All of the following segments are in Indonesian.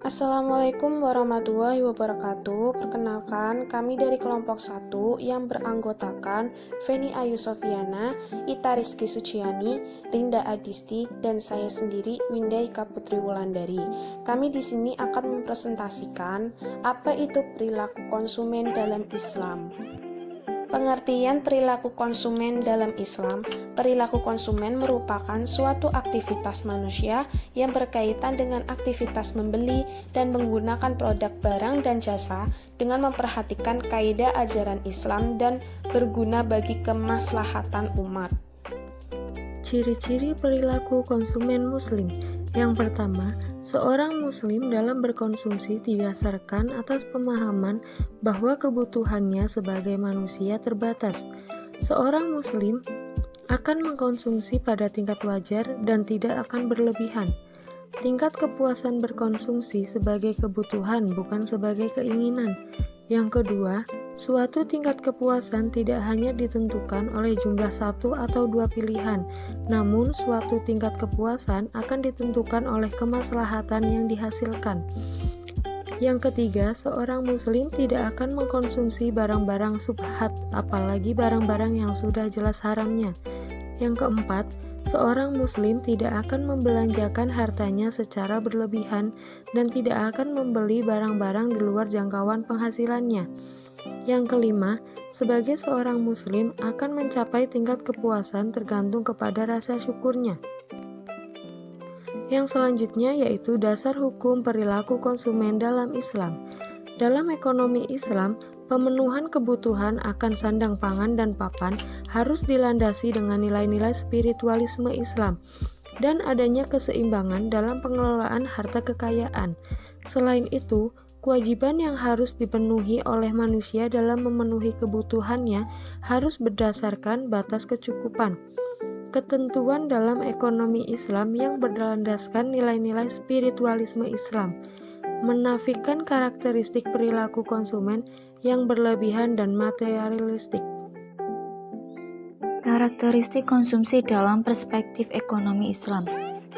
Assalamualaikum warahmatullahi wabarakatuh. Perkenalkan, kami dari kelompok 1 yang beranggotakan Feni Ayu Sofiana, Ita Rizky Suciani, Rinda Adisti, dan saya sendiri Winda Ika Putri Wulandari. Kami di sini akan mempresentasikan apa itu perilaku konsumen dalam Islam. Pengertian perilaku konsumen dalam Islam. Perilaku konsumen merupakan suatu aktivitas manusia yang berkaitan dengan aktivitas membeli dan menggunakan produk barang dan jasa dengan memperhatikan kaidah ajaran Islam dan berguna bagi kemaslahatan umat. Ciri-ciri perilaku konsumen muslim. Yang pertama, seorang muslim dalam berkonsumsi didasarkan atas pemahaman bahwa kebutuhannya sebagai manusia terbatas. Seorang muslim akan mengkonsumsi pada tingkat wajar dan tidak akan berlebihan. Tingkat kepuasan berkonsumsi sebagai kebutuhan bukan sebagai keinginan. Yang kedua, suatu tingkat kepuasan tidak hanya ditentukan oleh jumlah satu atau dua pilihan, namun suatu tingkat kepuasan akan ditentukan oleh kemaslahatan yang dihasilkan. Yang ketiga, seorang muslim tidak akan mengkonsumsi barang-barang subhat, apalagi barang-barang yang sudah jelas haramnya. Yang keempat, seorang muslim tidak akan membelanjakan hartanya secara berlebihan dan tidak akan membeli barang-barang di luar jangkauan penghasilannya. Yang kelima, sebagai seorang muslim akan mencapai tingkat kepuasan tergantung kepada rasa syukurnya. Yang selanjutnya yaitu dasar hukum perilaku konsumen dalam Islam. Dalam ekonomi Islam, pemenuhan kebutuhan akan sandang pangan dan papan harus dilandasi dengan nilai-nilai spiritualisme Islam dan adanya keseimbangan dalam pengelolaan harta kekayaan. Selain itu, kewajiban yang harus dipenuhi oleh manusia dalam memenuhi kebutuhannya harus berdasarkan batas kecukupan. Ketentuan dalam ekonomi Islam yang berlandaskan nilai-nilai spiritualisme Islam menafikan karakteristik perilaku konsumen yang berlebihan dan materialistik. Karakteristik konsumsi dalam perspektif ekonomi Islam.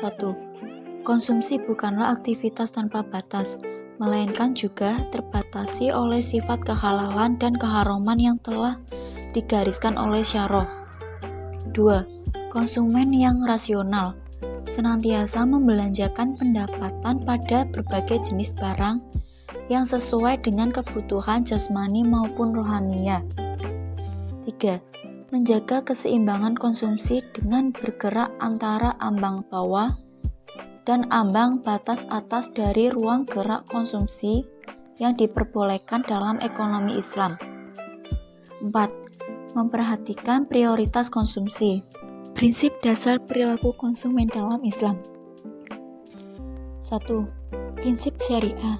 1. Konsumsi bukanlah aktivitas tanpa batas, melainkan juga terbatasi oleh sifat kehalalan dan keharaman yang telah digariskan oleh syarah. 2. Konsumen yang rasional senantiasa membelanjakan pendapatan pada berbagai jenis barang yang sesuai dengan kebutuhan jasmani maupun rohaniah. 3. Menjaga keseimbangan konsumsi dengan bergerak antara ambang bawah dan ambang batas atas dari ruang gerak konsumsi yang diperbolehkan dalam ekonomi Islam. 4. Memperhatikan prioritas konsumsi. Prinsip dasar perilaku konsumen dalam Islam. 1. Prinsip syariah,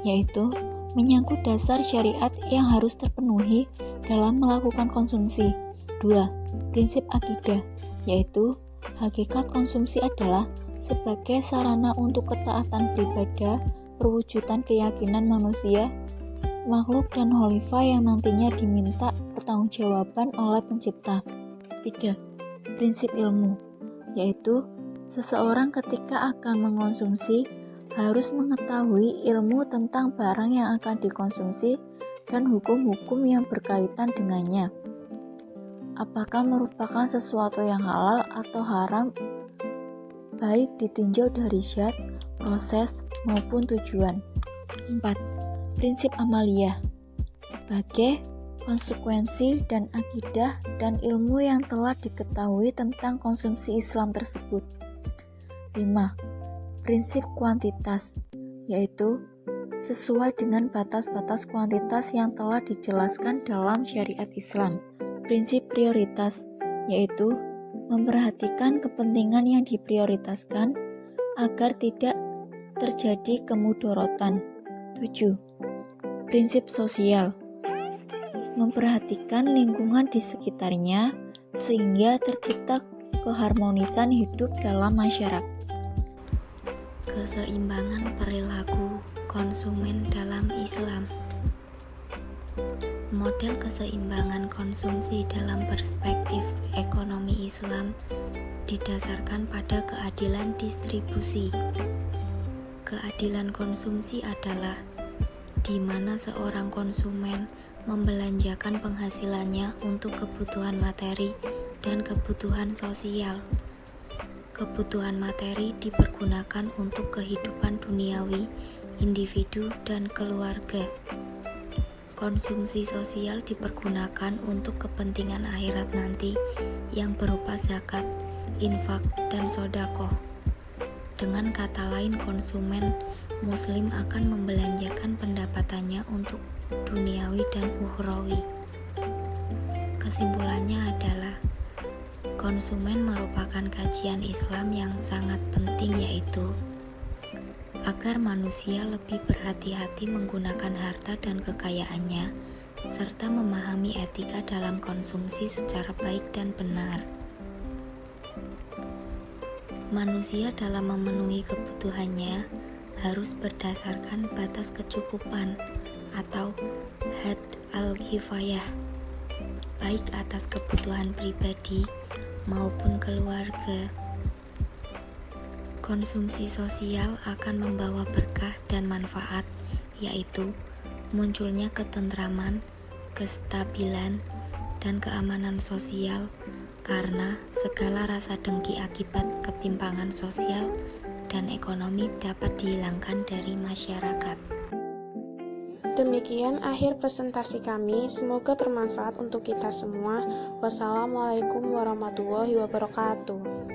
yaitu menyangkut dasar syariat yang harus terpenuhi dalam melakukan konsumsi. 2. Prinsip akidah, yaitu hakikat konsumsi adalah sebagai sarana untuk ketaatan beribadah, perwujudan keyakinan manusia, makhluk dan khalifah yang nantinya diminta pertanggungjawaban oleh pencipta. 3. Prinsip ilmu, yaitu seseorang ketika akan mengonsumsi harus mengetahui ilmu tentang barang yang akan dikonsumsi dan hukum-hukum yang berkaitan dengannya. Apakah merupakan sesuatu yang halal atau haram, baik ditinjau dari zat, proses, maupun tujuan. 4. Prinsip amaliyah, sebagai konsekuensi dan akidah dan ilmu yang telah diketahui tentang konsumsi Islam tersebut. 5. Prinsip kuantitas, yaitu sesuai dengan batas-batas kuantitas yang telah dijelaskan dalam syariat Islam. Prinsip prioritas, yaitu memperhatikan kepentingan yang diprioritaskan agar tidak terjadi kemudorotan. 7. Prinsip sosial, memperhatikan lingkungan di sekitarnya sehingga tercipta keharmonisan hidup dalam masyarakat. Keseimbangan perilaku konsumen dalam Islam. Model keseimbangan konsumsi dalam perspektif ekonomi Islam didasarkan pada keadilan distribusi. keadilan konsumsi adalah di mana seorang konsumen membelanjakan penghasilannya untuk kebutuhan materi dan kebutuhan sosial. Kebutuhan materi dipergunakan untuk kehidupan duniawi, individu, dan keluarga. Konsumsi sosial dipergunakan untuk kepentingan akhirat nanti yang berupa zakat, infak, dan sedekah. Dengan kata lain, konsumen muslim akan membelanjakan pendapatannya untuk duniawi dan ukhrawi. Kesimpulannya adalah konsumen merupakan kajian Islam yang sangat penting, yaitu agar manusia lebih berhati-hati menggunakan harta dan kekayaannya, serta memahami etika dalam konsumsi secara baik dan benar. Manusia dalam memenuhi kebutuhannya harus berdasarkan batas kecukupan atau had al-kifayah, baik atas kebutuhan pribadi maupun keluarga. Konsumsi sosial akan membawa berkah dan manfaat, yaitu munculnya ketentraman, kestabilan, dan keamanan sosial karena segala rasa dengki akibat ketimpangan sosial dan ekonomi dapat dihilangkan dari masyarakat. Demikian akhir presentasi kami, semoga bermanfaat untuk kita semua. Wassalamualaikum warahmatullahi wabarakatuh.